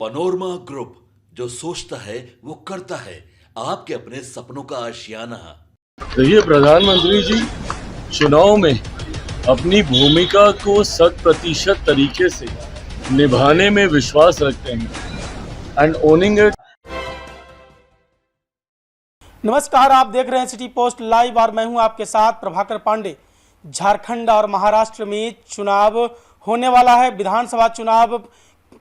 Panorama group, जो सोचता है वो करता है। आपके अपने सपनों का आशियाना। देखिए, प्रधानमंत्री जी चुनाव में अपनी भूमिका को 100% तरीके से निभाने में विश्वास रखते हैं एंड ओनिंग इट। नमस्कार, आप देख रहे हैं सिटी पोस्ट लाइव और मैं हूं आपके साथ प्रभाकर पांडे। झारखंड और महाराष्ट्र में चुनाव होने वाला है। विधानसभा चुनाव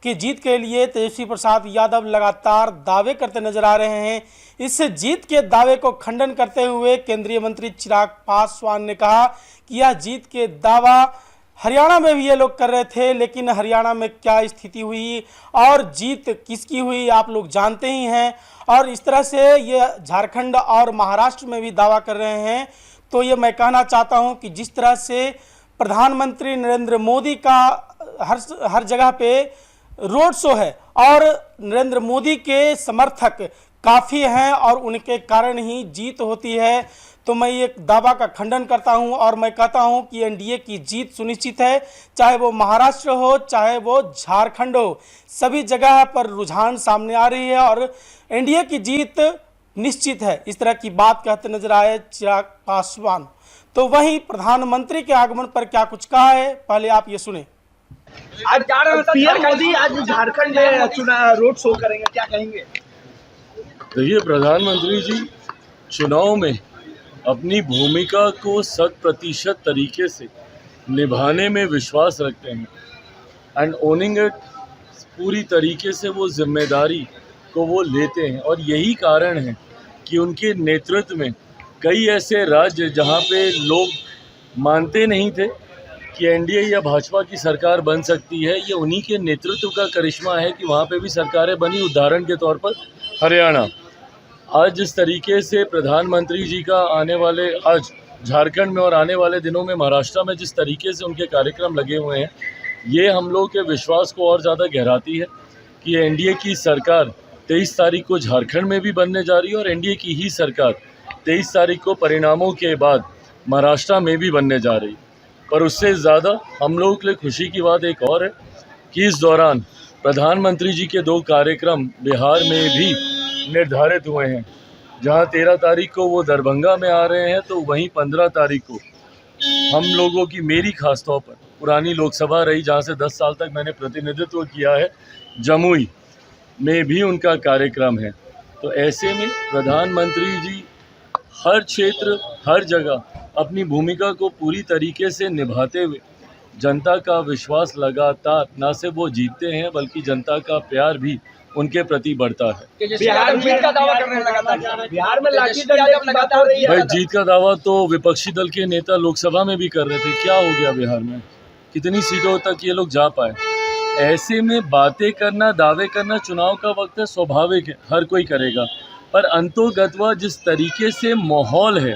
की जीत के लिए तेजस्वी प्रसाद यादव लगातार दावे करते नजर आ रहे हैं। इस जीत के दावे को खंडन करते हुए केंद्रीय मंत्री चिराग पासवान ने कहा कि यह जीत के दावा हरियाणा में भी ये लोग कर रहे थे, लेकिन हरियाणा में क्या स्थिति हुई और जीत किसकी हुई आप लोग जानते ही हैं। और इस तरह से ये झारखंड और महाराष्ट्र में भी दावा कर रहे हैं। तो ये मैं कहना चाहता हूं कि जिस तरह से प्रधानमंत्री नरेंद्र मोदी का हर जगह पे रोड शो है और नरेंद्र मोदी के समर्थक काफ़ी हैं और उनके कारण ही जीत होती है, तो मैं ये दावा का खंडन करता हूं और मैं कहता हूं कि एनडीए की जीत सुनिश्चित है। चाहे वो महाराष्ट्र हो, चाहे वो झारखंड हो, सभी जगह पर रुझान सामने आ रही है और एनडीए की जीत निश्चित है। इस तरह की बात कहते नजर आए चिराग पासवान। तो वहीं प्रधानमंत्री के आगमन पर क्या कुछ कहा है, पहले आप ये सुने। आज पीएम मोदी आज झारखंड में चुनाव रोड शो करेंगे, क्या कहेंगे? देखिए, प्रधानमंत्री जी चुनाव में अपनी भूमिका को 100% तरीके से निभाने में विश्वास रखते हैं एंड ओनिंग इट। पूरी तरीके से वो जिम्मेदारी को वो लेते हैं और यही कारण है कि उनके नेतृत्व में कई ऐसे राज्य जहाँ पे लोग मानते नहीं थे कि एनडीए या भाजपा की सरकार बन सकती है, ये उन्हीं के नेतृत्व का करिश्मा है कि वहाँ पे भी सरकारें बनी। उदाहरण के तौर पर हरियाणा। आज जिस तरीके से प्रधानमंत्री जी का आज झारखंड में और आने वाले दिनों में महाराष्ट्र में जिस तरीके से उनके कार्यक्रम लगे हुए हैं, ये हम लोग के विश्वास को और ज़्यादा गहराती है कि एनडीए की सरकार 23 तारीख को झारखंड में भी बनने जा रही है और एनडीए की ही सरकार 23 तारीख को परिणामों के बाद महाराष्ट्र में भी बनने जा रही है। पर उससे ज़्यादा हम लोगों के लिए खुशी की बात एक और है कि इस दौरान प्रधानमंत्री जी के 2 कार्यक्रम बिहार में भी निर्धारित हुए हैं। जहां 13 तारीख को वो दरभंगा में आ रहे हैं, तो वहीं 15 तारीख को हम लोगों की, मेरी खास तौर पर पुरानी लोकसभा रही जहां से 10 साल तक मैंने प्रतिनिधित्व किया है, जमुई में भी उनका कार्यक्रम है। तो ऐसे में प्रधानमंत्री जी हर क्षेत्र, हर जगह अपनी भूमिका को पूरी तरीके से निभाते हुए जनता का विश्वास लगातार न सिर्फ वो जीतते हैं, बल्कि जनता का प्यार भी उनके प्रति बढ़ता है। बिहार में जीत का दावा कर रहे हैं लगातार। बिहार में लाठी डंडे की बात हो रही है। भाई, जीत का दावा तो विपक्षी दल के नेता लोकसभा में भी कर रहे थे। क्या हो गया बिहार में? कितनी सीटों तक ये लोग जा पाए? ऐसे में बातें करना, दावे करना चुनाव का वक्त है, स्वाभाविक है, हर कोई करेगा। पर अंतोगत्वा जिस तरीके से माहौल है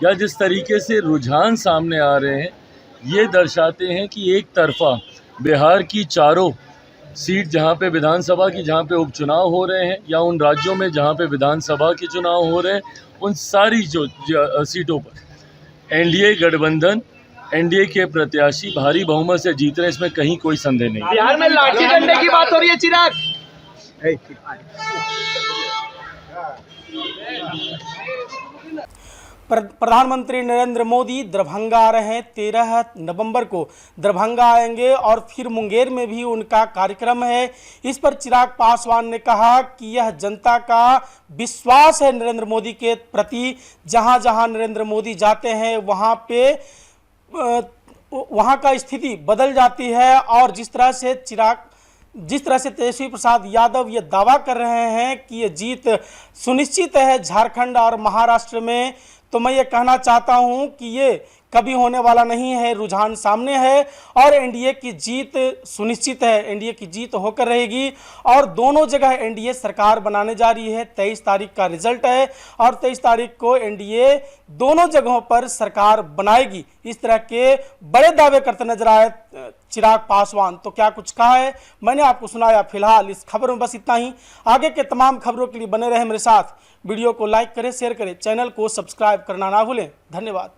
या जिस तरीके से रुझान सामने आ रहे हैं, ये दर्शाते हैं कि एक तरफा बिहार की चारों सीट जहाँ पे विधानसभा की, जहाँ पे उपचुनाव हो रहे हैं, या उन राज्यों में जहाँ पे विधानसभा के चुनाव हो रहे हैं, उन सारी जो सीटों पर एनडीए गठबंधन, एनडीए के प्रत्याशी भारी बहुमत से जीत रहे हैं, इसमें कहीं कोई संदेह नहीं। बिहार में लाठी डंडे की बात हो रही है चिराग। प्रधानमंत्री नरेंद्र मोदी दरभंगा आ रहे हैं। 13 नवंबर को दरभंगा आएंगे और फिर मुंगेर में भी उनका कार्यक्रम है। इस पर चिराग पासवान ने कहा कि यह जनता का विश्वास है नरेंद्र मोदी के प्रति। जहां जहां नरेंद्र मोदी जाते हैं वहां का स्थिति बदल जाती है। और जिस तरह से तेजस्वी प्रसाद यादव ये दावा कर रहे हैं कि ये जीत सुनिश्चित है झारखंड और महाराष्ट्र में, तो मैं ये कहना चाहता हूं कि ये कभी होने वाला नहीं है। रुझान सामने है और एनडीए की जीत सुनिश्चित है। एनडीए की जीत होकर रहेगी और दोनों जगह एनडीए सरकार बनाने जा रही है। 23 तारीख का रिजल्ट है और 23 तारीख को एनडीए दोनों जगहों पर सरकार बनाएगी। इस तरह के बड़े दावे करते नजर आए चिराग पासवान। तो क्या कुछ कहा है मैंने आपको सुनाया। फिलहाल इस खबर में बस इतना ही। आगे के तमाम खबरों के लिए बने रहे मेरे साथ। वीडियो को लाइक करें, शेयर करें, चैनल को सब्सक्राइब करना ना भूलें। धन्यवाद।